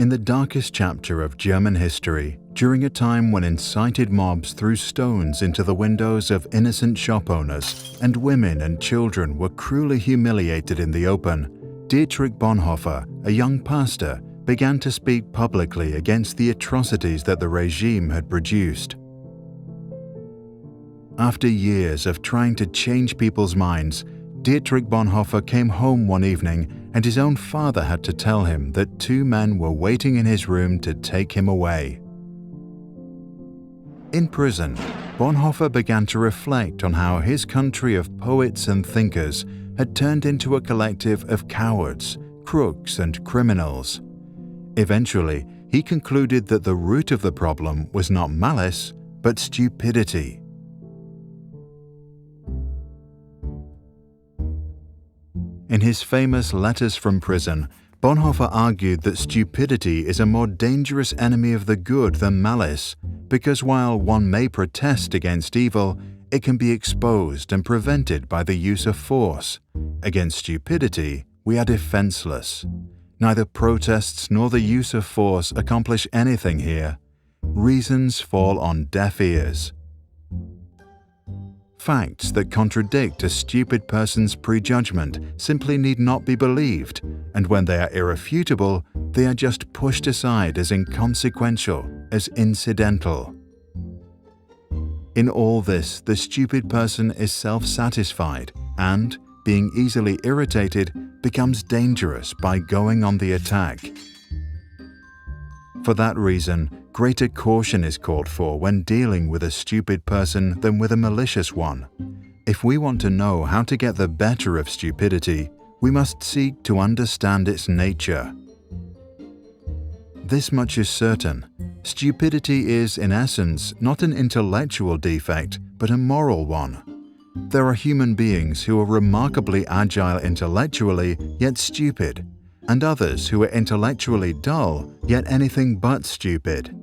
In the darkest chapter of German history, during a time when incited mobs threw stones into the windows of innocent shop owners and women and children were cruelly humiliated in the open, Dietrich Bonhoeffer, a young pastor, began to speak publicly against the atrocities that the regime had produced. After years of trying to change people's minds, Dietrich Bonhoeffer came home one evening and his own father had to tell him that two men were waiting in his room to take him away. In prison, Bonhoeffer began to reflect on how his country of poets and thinkers had turned into a collective of cowards, crooks, and criminals. Eventually, he concluded that the root of the problem was not malice, but stupidity. In his famous Letters from Prison, Bonhoeffer argued that stupidity is a more dangerous enemy of the good than malice, because while one may protest against evil, it can be exposed and prevented by the use of force. Against stupidity, we are defenseless. Neither protests nor the use of force accomplish anything here. Reasons fall on deaf ears. Facts that contradict a stupid person's prejudgment simply need not be believed, and when they are irrefutable, they are just pushed aside as inconsequential, as incidental. In all this, the stupid person is self-satisfied and, being easily irritated, becomes dangerous by going on the attack. For that reason, greater caution is called for when dealing with a stupid person than with a malicious one. If we want to know how to get the better of stupidity, we must seek to understand its nature. This much is certain: stupidity is, in essence, not an intellectual defect, but a moral one. There are human beings who are remarkably agile intellectually, yet stupid, and others who are intellectually dull, yet anything but stupid.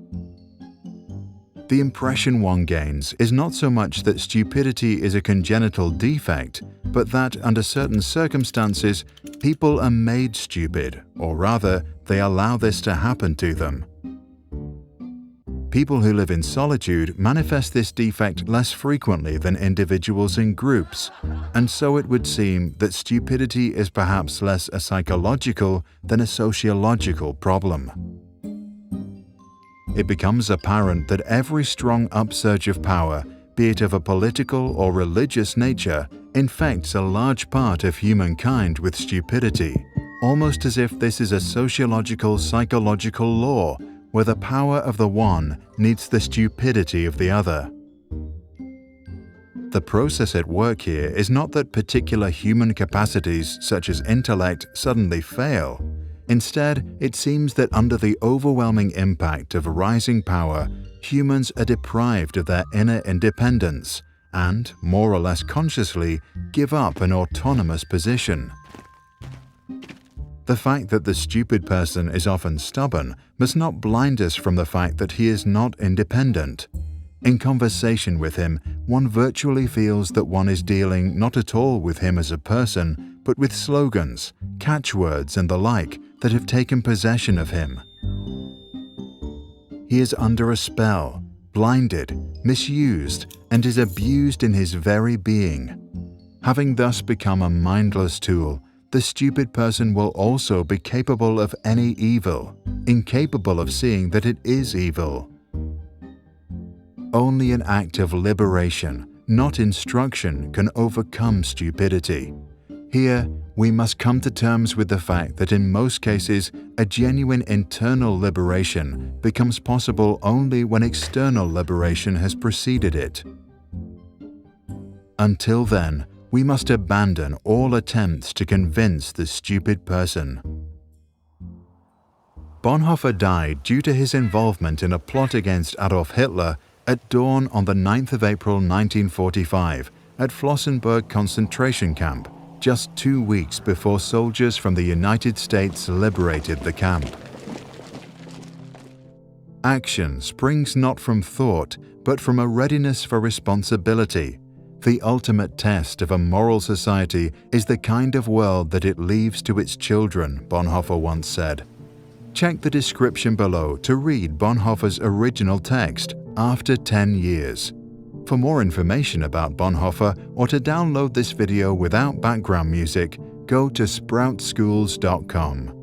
The impression one gains is not so much that stupidity is a congenital defect, but that, under certain circumstances, people are made stupid, or rather, they allow this to happen to them. People who live in solitude manifest this defect less frequently than individuals in groups, and so it would seem that stupidity is perhaps less a psychological than a sociological problem. It becomes apparent that every strong upsurge of power, be it of a political or religious nature, infects a large part of humankind with stupidity, almost as if this is a sociological psychological law where the power of the one needs the stupidity of the other. The process at work here is not that particular human capacities such as intellect suddenly fail. Instead, it seems that under the overwhelming impact of rising power, humans are deprived of their inner independence and, more or less consciously, give up an autonomous position. The fact that the stupid person is often stubborn must not blind us from the fact that he is not independent. In conversation with him, one virtually feels that one is dealing not at all with him as a person, but with slogans, catchwords, and the like that have taken possession of him. He is under a spell, blinded, misused, and is abused in his very being. Having thus become a mindless tool, the stupid person will also be capable of any evil, incapable of seeing that it is evil. Only an act of liberation, not instruction, can overcome stupidity. Here, we must come to terms with the fact that in most cases, a genuine internal liberation becomes possible only when external liberation has preceded it. Until then, we must abandon all attempts to convince the stupid person. Bonhoeffer died due to his involvement in a plot against Adolf Hitler at dawn on the 9th of April 1945 at Flossenbürg concentration camp, just 2 weeks before soldiers from the United States liberated the camp. Action springs not from thought, but from a readiness for responsibility. The ultimate test of a moral society is the kind of world that it leaves to its children, Bonhoeffer once said. Check the description below to read Bonhoeffer's original text after 10 years. For more information about Bonhoeffer or to download this video without background music, go to sproutschools.com.